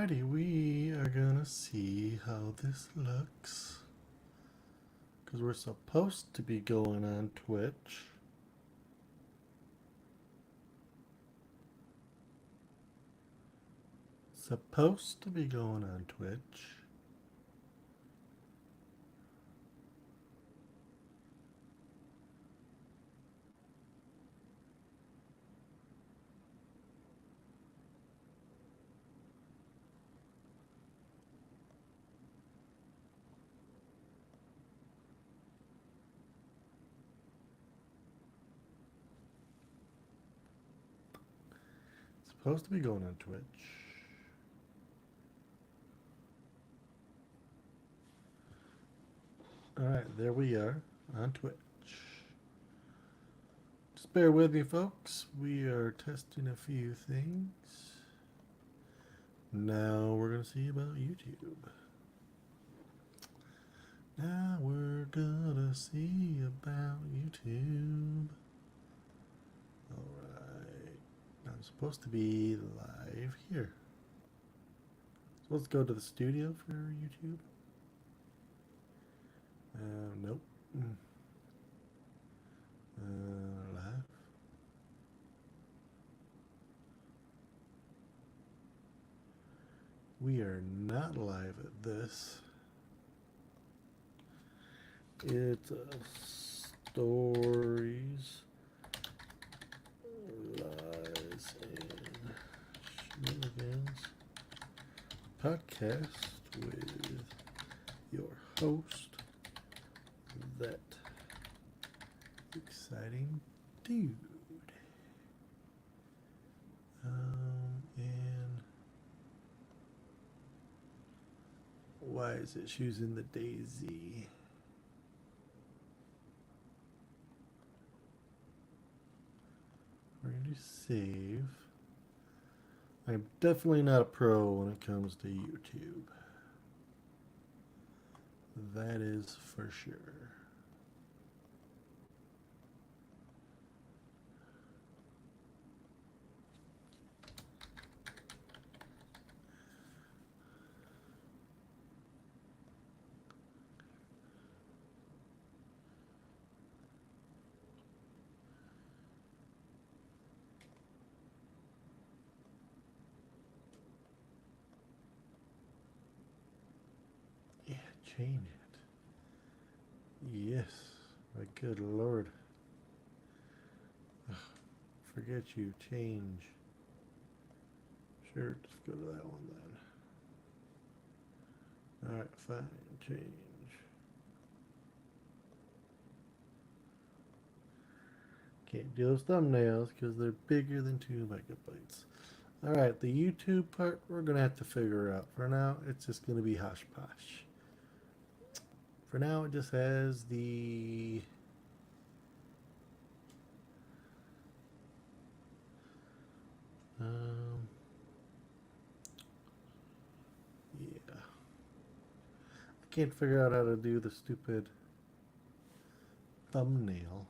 Alrighty, we are gonna see how this looks. Because we're supposed to be going on Twitch. Supposed to be going on Twitch. Supposed to be going on Twitch. Alright, there we are on Twitch. Just bear with me, folks. We are testing a few things. Now we're going to see about YouTube. Now we're going to see about YouTube. Alright. I'm supposed to be live here. So let's go to the studio for YouTube. Nope. Live. We are not live at this. It's stories, lies, and shenanigans podcast with your host, That Exciting Dude. And why is it choosing the daisy? We're going to save. I'm definitely not a pro when it comes to YouTube. That is for sure. Yeah, change it. Yes, my good Lord. Ugh, forget you, change. Sure, just go to that one then. Alright, fine, change. Can't do those thumbnails because they're bigger than 2 megabytes. Alright, the YouTube part we're going to have to figure out. For now, it's just going to be hush posh. For now, it just has the yeah. I can't figure out how to do the stupid thumbnail.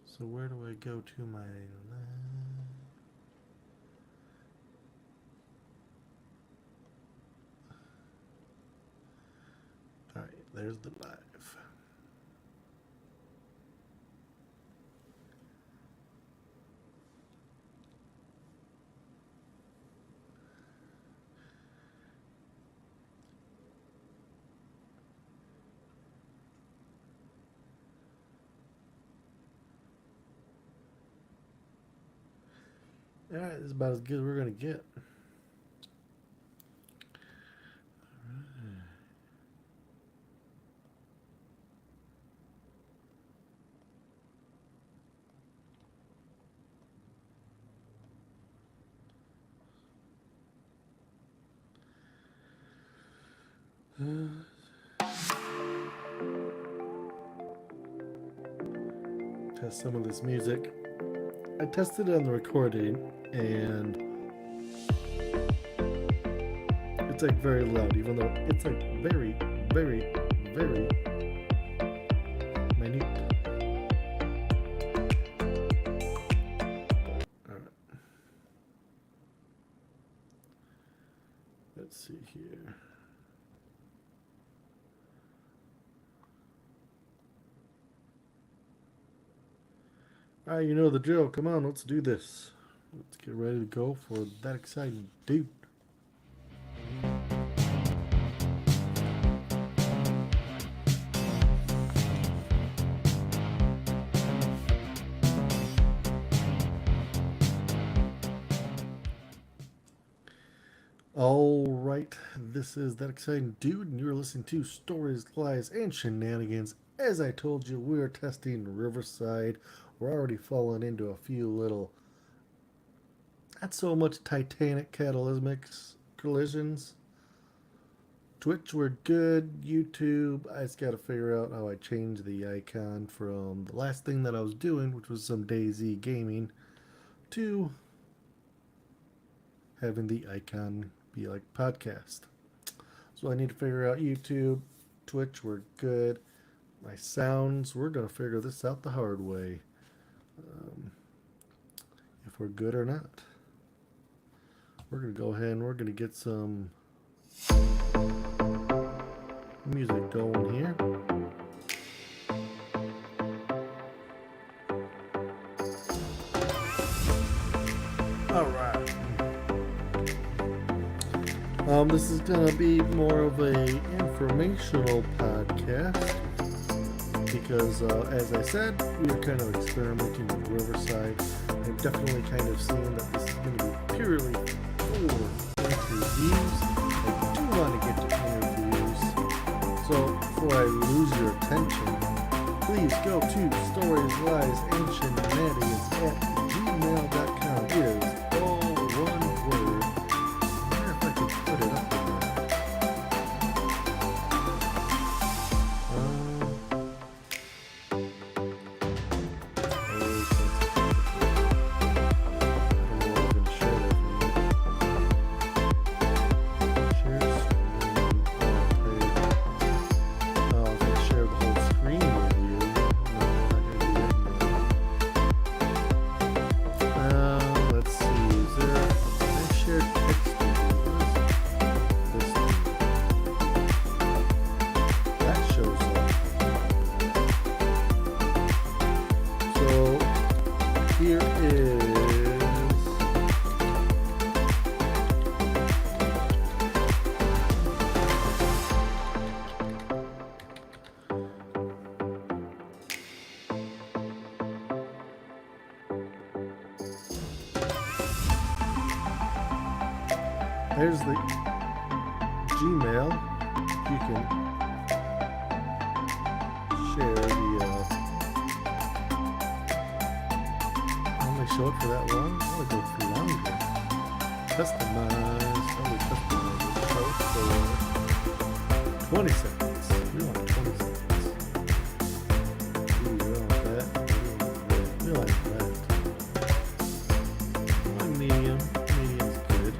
So where do I go to my Alright, there's the live. Alright, this is about as good as we're going to get. Test some of this music. I tested it on the recording and it's like very loud, even though it's like very, very, very minute. let's see here. Alright, you know the drill. Come on, let's do this. Let's get ready to go for that exciting dude. Alright, this is That Exciting Dude, and you're listening to Stories, Lies, and Shenanigans. As I told you, we are testing Riverside. We're already falling into a few little, not so much Titanic cataclysmic collisions. Twitch, we're good. YouTube, I just got to figure out how I change the icon from the last thing that I was doing, which was some DayZ gaming, to having the icon be like podcast. So I need to figure out YouTube. Twitch, we're good. My sounds, we're going to figure this out the hard way. If we're good or not. We're going to go ahead and we're going to get some music going here. All right. This is going to be more of a informational podcast because, as I said, we are kind of experimenting with Riverside. I'm definitely kind of seeing that this is going to be purely for interviews. I do want to get to interviews. So before I lose your attention, please go to Stories, Lies, and Shenanigans at gmail.com. It is all one word. I wonder if I can put it up there. There's the Gmail. You can share the. I only show it for that long. I want to go for longer. Customize. Only customize. Show for 20 seconds. We want 20 seconds. Ooh, we want that. We like that. Medium. Medium's good.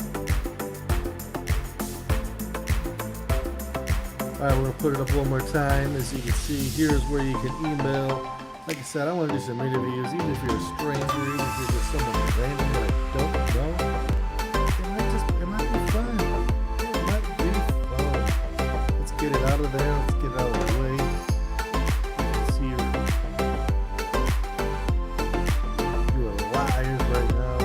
Alright, we're going to put it up one more time. As you can see, here's where you can email. Like I said, I want to do some interviews, even if you're a stranger, even if you're just someone random that I don't know. It might be fun. It might be fun. Let's get it out of there. Let's get it out of the way. Let's see you're alive right now.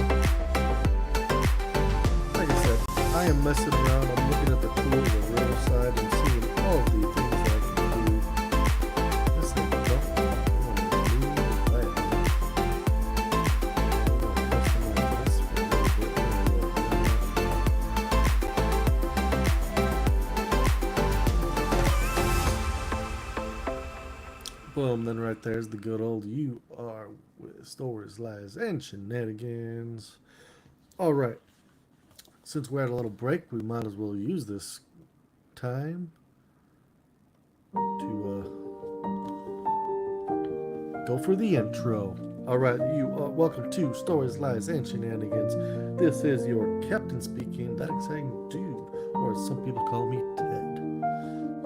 Like I said, I am messing around. I'm looking at the tools of Riverside and seeing all of the things that I can do. This thing don't want to move that. I'm going to customize this for a little bit. Boom, then right there's the good old You Are with Stories, Lies, and Shenanigans. Alright, since we're at a little break, we might as well use this time to go for the intro. Alright, you are welcome to Stories, Lies, and Shenanigans. This is your captain speaking, that exciting dude, or as some people call me, Ted.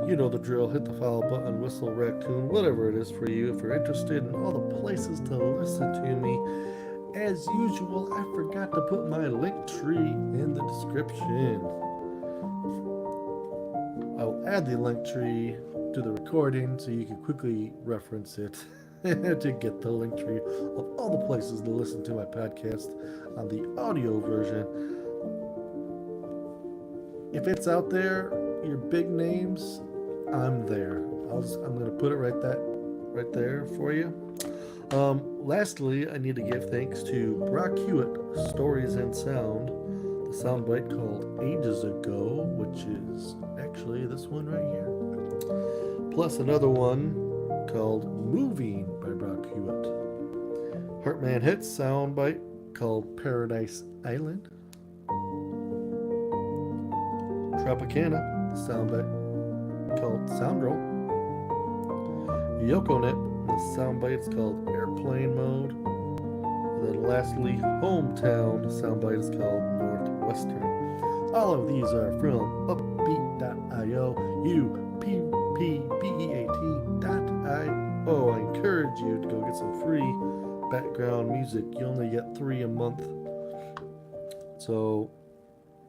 You know the drill. Hit the follow button, whistle, raccoon, whatever it is for you. If you're interested in all the places to listen to me, as usual, I forgot to put my link tree in the description. I'll add the link tree to the recording so you can quickly reference it to get the link tree of all the places to listen to my podcast on the audio version. If it's out there, your big names, I'm there. I'm going to put it right there for you. Lastly, I need to give thanks to Brock Hewitt, Stories and Sound, the soundbite called Ages Ago, which is actually this one right here. Plus another one called Moving by Brock Hewitt. Heartman Hits soundbite called Paradise Island. Tropicana soundbite called Soundroll. YokoNet, the soundbite is called Airplane Mode. And then lastly, Hometown, the soundbite is called Northwestern. All of these are from upbeat.io, upbeat.io. I encourage you to go get some free background music. You only get 3 a month. So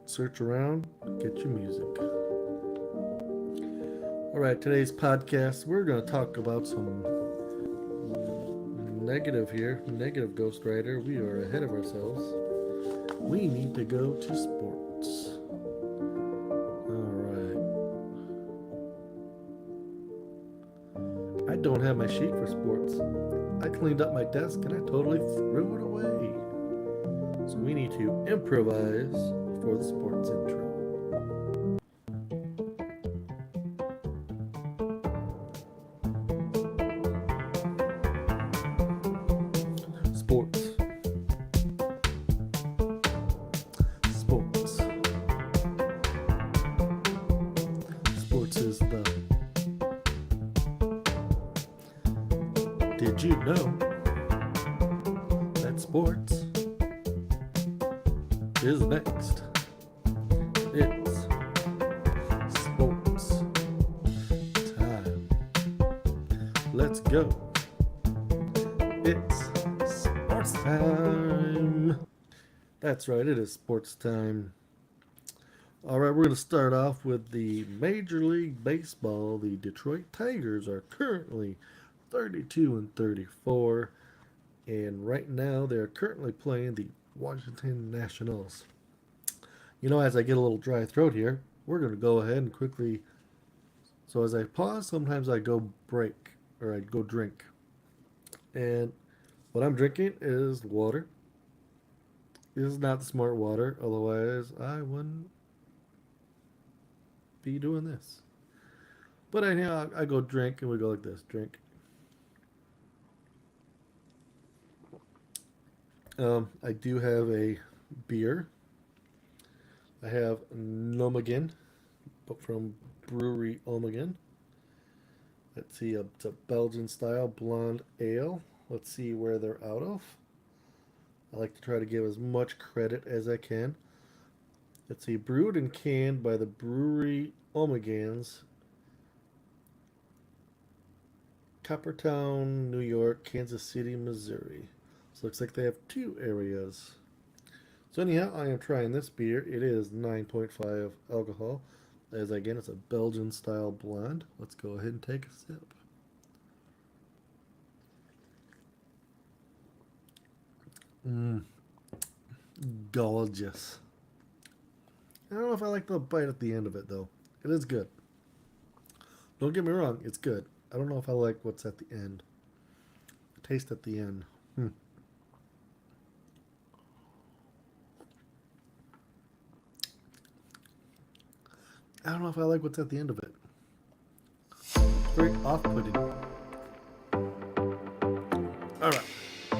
search around, get your music. Alright, today's podcast, we're going to talk about some negative Ghost Rider. We are ahead of ourselves. We need to go to sports. Alright. I don't have my sheet for sports. I cleaned up my desk and I totally threw it away. So we need to improvise for the sports intro. Sports. Sports is the... Did you know that sports is next? It's sports time. Let's go. It's sports time. That's right, it is sports time. Alright, we're going to start off with the Major League Baseball. The Detroit Tigers are currently 32-34. And right now, they're currently playing the Washington Nationals. You know, as I get a little dry throat here, we're going to go ahead and quickly... So as I pause, sometimes I go break, or I go drink. And what I'm drinking is water. This is not smart water, otherwise I wouldn't be doing this. But anyhow, I go drink, and we go like this, drink. I do have a beer. I have Nomagen from Brewery Omegan. Let's see, it's a Belgian style blonde ale. Let's see where they're out of. I like to try to give as much credit as I can. Let's see, brewed and canned by the Brewery Omegans, Coppertown, New York, Kansas City, Missouri. So looks like they have 2 areas. So anyhow, I am trying this beer. It is 9.5 alcohol. As again, it's a Belgian style blonde. Let's go ahead and take a sip. Gorgeous. I don't know if I like the bite at the end of it though. It is good. Don't get me wrong, it's good. I don't know if I like what's at the end. The taste at the end. I don't know if I like what's at the end of it. Very off-putting. Alright,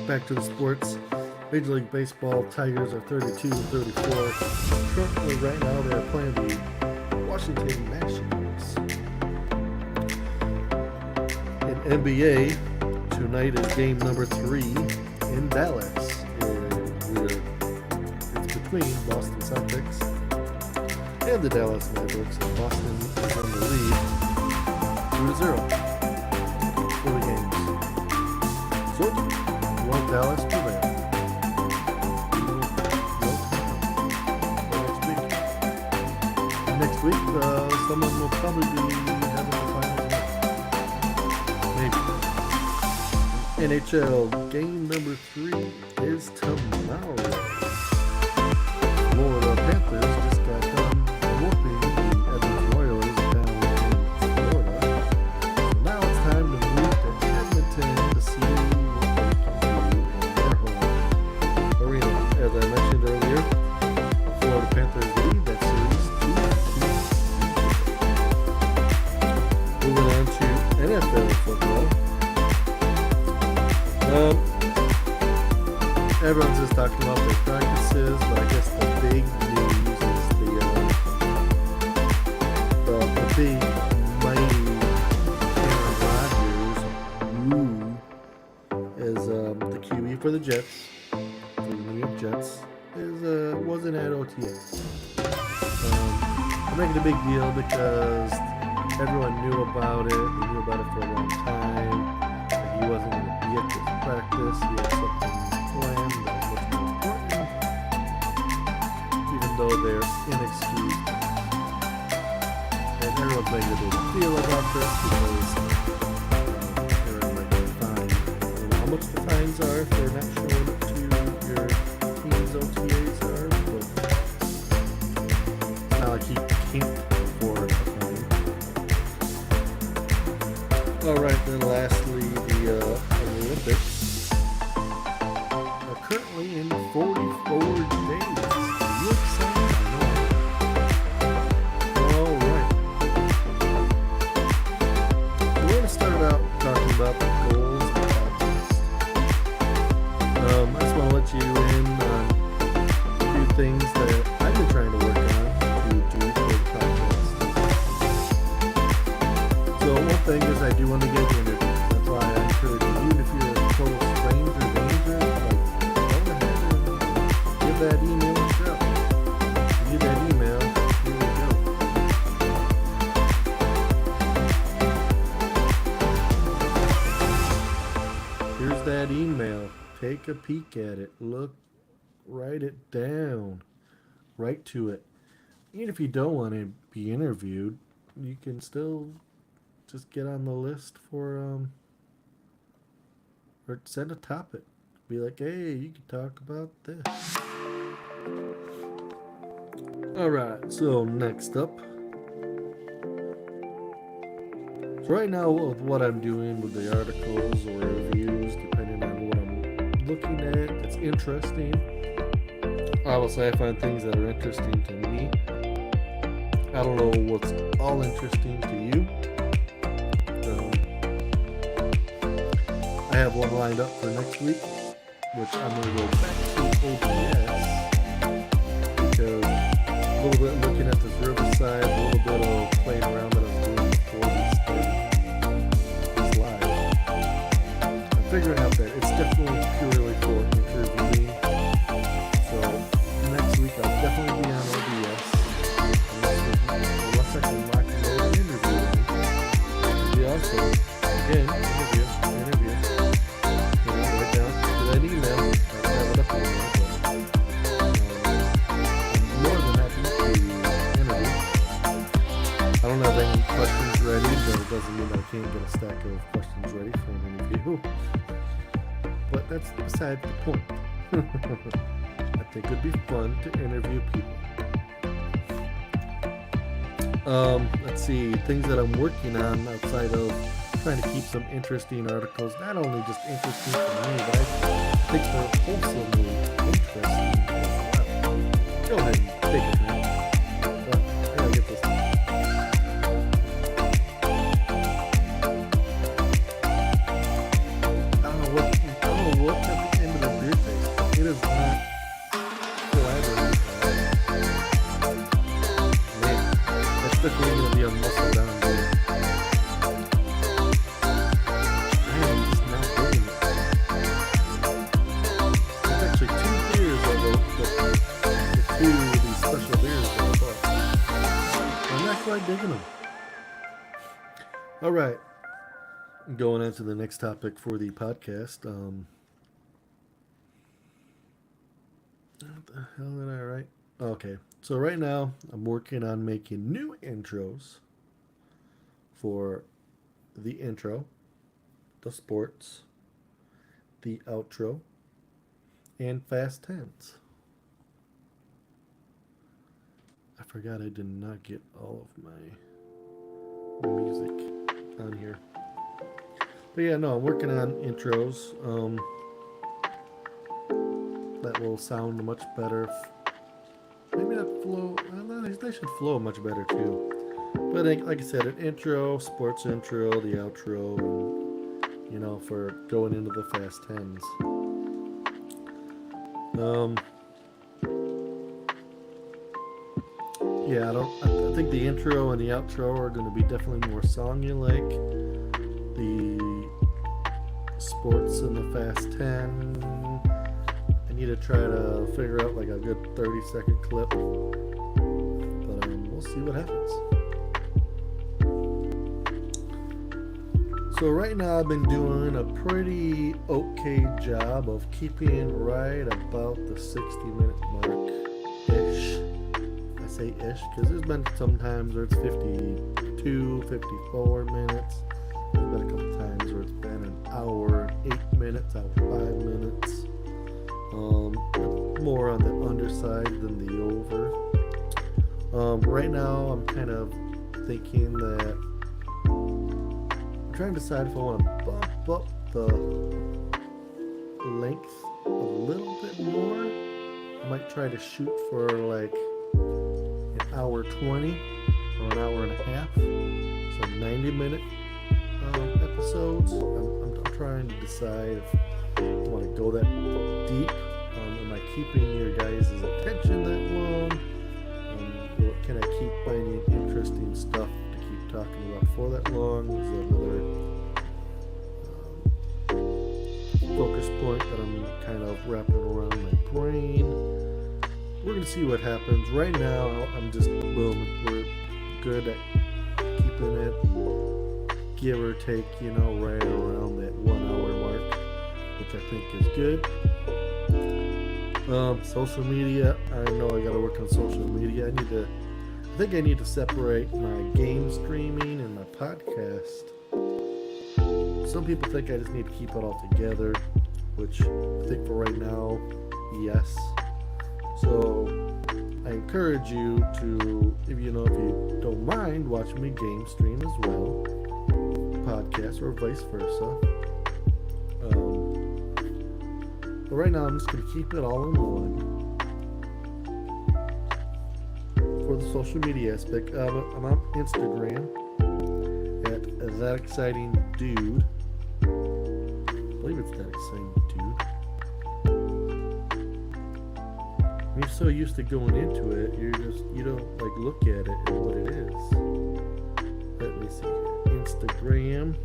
back to the sports. Major League Baseball, Tigers are 32-34. Currently, right now, they are playing the Washington Nationals. In NBA, tonight is game number 3 in Dallas. It's between Boston Celtics and the Dallas Mavericks, and Boston is in the lead 2-0 for the games. So, you want Dallas to prevail. Next next week, someone will probably be having the finals. Maybe. NHL game number 3 is tomorrow. Florida Panthers just got done whooping the Edmonton Royals down in Florida. So now it's time to move to Edmonton to see what they can do in their home arena. As I mentioned earlier, Florida Panthers lead that series 2-2. Moving on to NFL football. Everyone's just talking about their practices, but I guess the big news is the big mighty Aaron Rodgers, who is the QB for the Jets, for the New York Jets, wasn't at OTA. I'm making a big deal because everyone knew about it. They knew about it for a long time. He wasn't going to be at this practice. He had something planned that was more important, even though they're inexcused. And everyone's making a big deal about this because they're like fined. I don't know how much the fines are for not showing up to your team's OTAs are, but it's not like he can't afford a fine. Alright, then lastly, the Olympics are currently in 44 days. Are you excited? Alright. We're going to start out talking about the goals of the podcast. I just want to let you in on a few things that I've been trying to work on to do for the podcast. So one thing is I do want to get interviews. That's why I encourage you, even if you're a total stranger, danger, like, go ahead and give that email a shot. Give that email, here we go. Here's that email. Take a peek at it. Look, write it down. Write to it. Even if you don't want to be interviewed, you can still just get on the list for or send a topic. Be like, hey, you can talk about this. Alright, so next up. So right now with what I'm doing with the articles or reviews, depending on what I'm looking at, that's interesting. Obviously I find things that are interesting to me. I don't know what's all interesting to you. I have one lined up for next week, which I'm going to go back to OBS because a little bit looking at this Riverside, a little bit of playing around that I was doing before this live. I'm figuring out that it's definitely purely for interviewing. So next week I'll definitely be on OBS. Unless I can lock and load an interview. We also, again, interview. Right down to that email. I have it up here. I'm more than happy to interview. I don't have any questions ready, but it doesn't mean I can't get a stack of questions ready for an interview. But that's beside the point. I think it'd be fun to interview people. Let's see, things that I'm working on outside of trying to keep some interesting articles, not only just interesting for me, but I think they're wholesomely interesting as well. Go ahead and take it, man. I gotta get this. I don't know what's at the end of the beer taste. It is not collaborative. Man, that's definitely gonna be a muscle down there. Digging them. All right, going on to the next topic for the podcast. What the hell did I write? Okay, so right now I'm working on making new intros for the intro, the sports, the outro, and fast tens. I forgot I did not get all of my music on here. But yeah, no, I'm working on intros that will sound much better. Maybe not flow. They should flow much better too. But like I said, an intro, sports intro, the outro, and for going into the fast tens. Yeah, I think the intro and the outro are going to be definitely more songy like. The sports and the fast 10. I need to try to figure out like a good 30-second clip. But we'll see what happens. So right now I've been doing a pretty okay job of keeping right about the 60-minute mark-ish. I say ish because there's been some times where it's 52, 54 minutes. There's been a couple times where it's been an hour, 8 minutes, hour, 5 minutes. More on the underside than the over. Right now I'm kind of thinking that I'm trying to decide if I want to bump up the length a little bit more. I might try to shoot for like an hour 20 or an hour and a half. So 90-minute episodes. I'm trying to decide if I want to go that deep. Am I keeping your guys' attention that long? Can I keep finding interesting stuff to keep talking about for that long? Is that another focus point that I'm kind of wrapping around my brain? We're going to see what happens. Right now, I'm just, boom, we're good at keeping it, give or take, right around that 1 hour mark, which I think is good. Social media, I know I gotta work on social media. I think I need to separate my game streaming and my podcast. Some people think I just need to keep it all together, which I think for right now, yes. So I encourage you to, if you don't mind, watch me game stream as well, podcast or vice versa. But right now I'm just going to keep it all in one. For the social media aspect, I'm on Instagram at Thatexcitingdude. I believe it's Thatexcitingdude. You're so used to going into it, you don't like look at it and what it is. Let me see here. Instagram.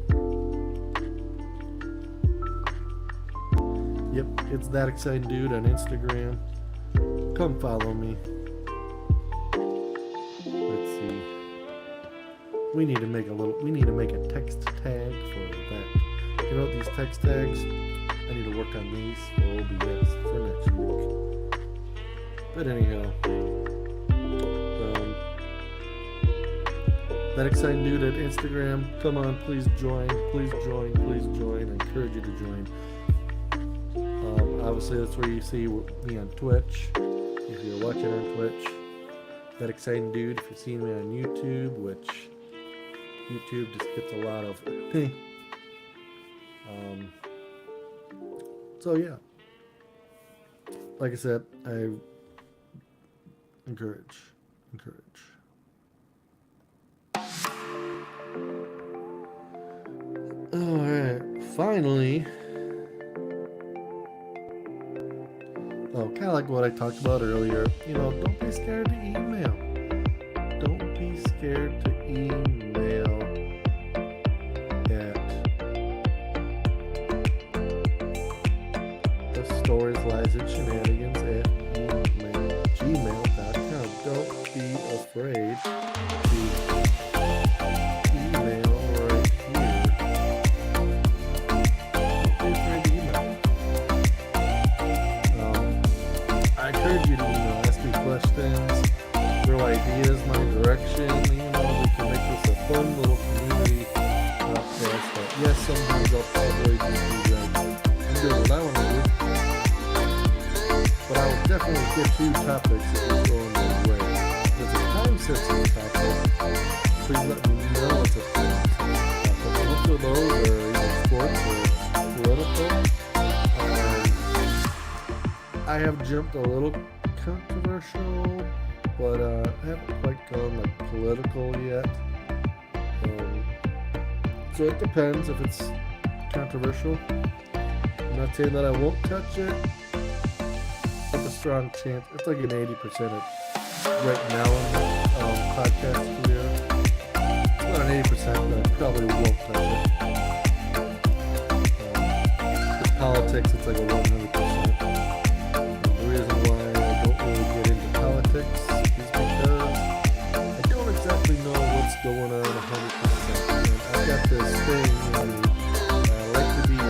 Yep, it's Thatexcitingdude on Instagram. Come follow me. Let's see. We need to make a text tag for that. These text tags, I need to work on these for OBS for next week. But anyhow, Thatexcitingdude at Instagram. Come on, please join. Please join. Please join. I encourage you to join. Obviously, that's where you see me on Twitch. If you're watching on Twitch, Thatexcitingdude. If you're seeing me on YouTube, which YouTube just gets a lot of. So yeah, like I said, I encourage. All right, finally. Kind of like what I talked about earlier. Don't be scared to email. Don't be scared to email at the stories, lies, and shenanigans at gmail.com. Don't be afraid to email right here. Don't be afraid to email. I encourage you to ask me questions. ideas my direction. You know, we can make this a fun little community podcast. But yes, sometimes I'll probably just be like, I'm doing what I want to do. But I will definitely get you topics if it's going my way. If it's a time-sensitive topic, please let me know it's a time-sensitive topic. Most of those are either sports or political. I have jumped a little controversial, but I haven't quite gone like political yet. So it depends if it's controversial. I'm not saying that I won't touch it. It's a strong chance. It's like an 80% right now in the podcast career. It's not an 80%, but I probably won't touch it. For politics, it's like a 100%. The reason why I don't really get into politics is because I don't exactly know what's going on 100%. And I've got this thing in me. I like to be 100%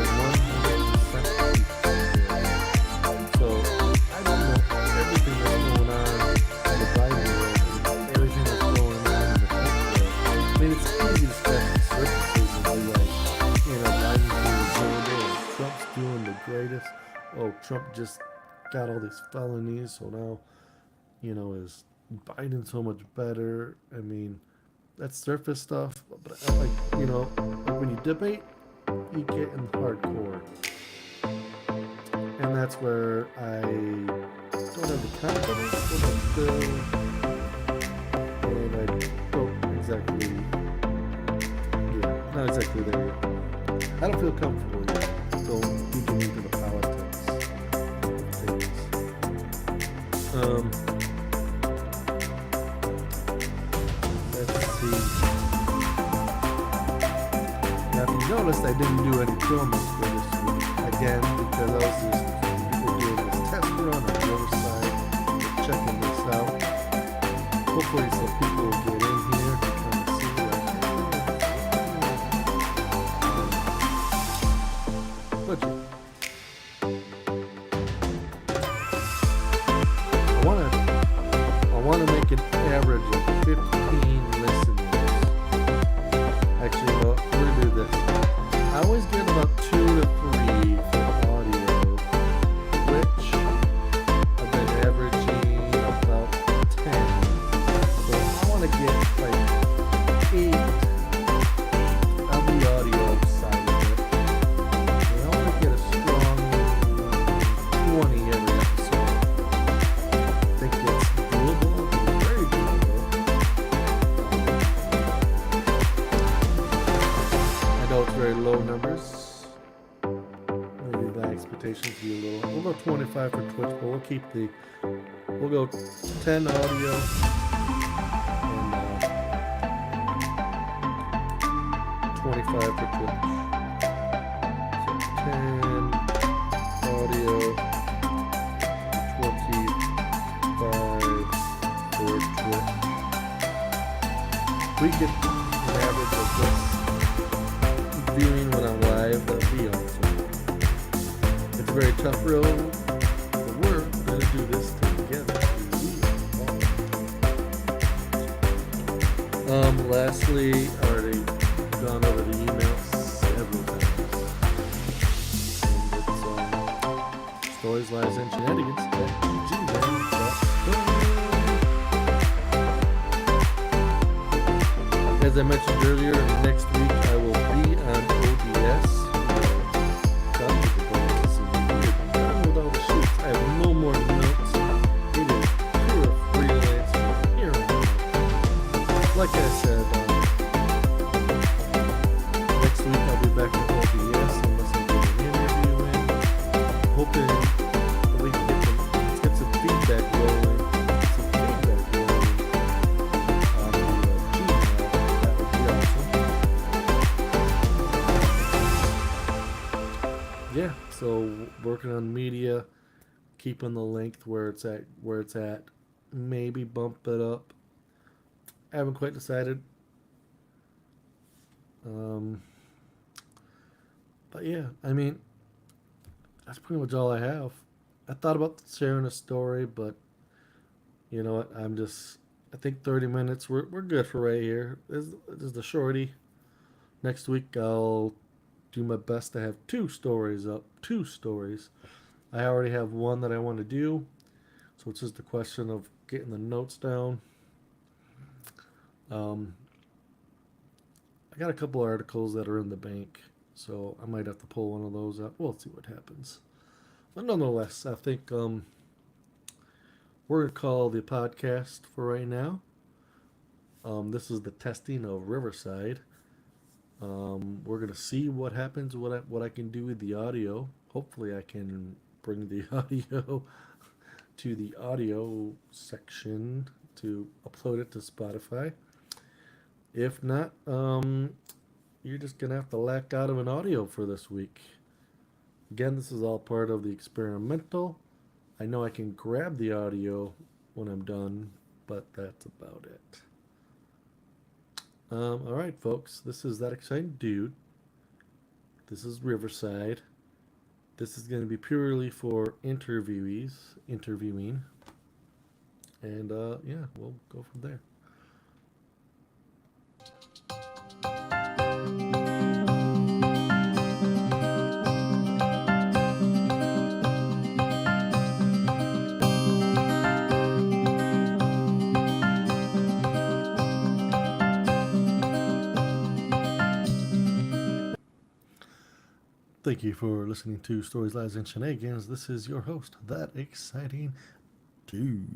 so I don't know everything that's going on in the Bible world, everything that's going on in the tech world. I mean, it's easy to scratch the surfaces and be like, you know, Biden's doing horrible, and Trump's doing the greatest. Oh, Trump just got all these felonies, so now, you know, is Biden so much better? I mean, that's surface stuff, but like, you know, like when you debate, you get in hardcore. And that's where I don't have the confidence, but I'm still, and I don't exactly, yeah, not exactly there yet. I don't feel comfortable yet going deep into the politics of things. Let's see. Now, if you noticed, I didn't do any promos for this week again because I was just doing this test run on the other side, checking this out. Hopefully, some people will get in here to kind of see but yeah. I want to make an average of 15 listeners. Actually, no, we're going to do this. I always get about 2 to 3 for audio, which I've been averaging about 10. So I want to get like 8 on the audio side of it. And I want to get a strong 20 every episode. I think it's doable. It's very doable. I know it's very low numbers. Maybe my expectations be a little. We'll go 25 for Twitch, but we'll keep the. We'll go 10 audio and 25 for Twitch. So 10 audio, 25 for Twitch. We get an average of this viewing when I'm live, that'd be awesome. It's very tough road, but we're going to do this together. Lastly, I already gone over the email several times. And it's stories, lies, and shenanigans at gmail.com. As I mentioned earlier, next week I will be on ODS. Done with all the shoots. I have no more notes. It is pure freelancing here and now. Like I said, next week I'll be back at ODS unless I get an interview in. Hoping that we can get some feedback rolling. On the Gmail. That would be awesome. Yeah, so working on media, keeping the length where it's at, maybe bump it up. I haven't quite decided. But yeah, I mean, that's pretty much all I have. I thought about sharing a story, but you know what? I'm just I think 30 minutes. We're good for right here. This is the shorty. Next week I'll do my best to have two stories up. Two stories. I already have one that I want to do, so it's just a question of getting the notes down. Um, I got a couple articles that are in the bank, so I might have to pull one of those out. We'll see what happens. But nonetheless, I think we're gonna call the podcast for right now. This is the testing of Riverside. We're gonna see what happens, what I can do with the audio. Hopefully, I can bring the audio to the audio section to upload it to Spotify. If not, you're just gonna have to lack out of an audio for this week. Again, this is all part of the experimental. I know I can grab the audio when I'm done, but that's about it. All right, folks. This is That Exciting Dude. This is Riverside. This is going to be purely for interviewing, and yeah, we'll go from there. Thank you for listening to Stories, Lies, and Shenanigans. This is your host, That Exciting Dude.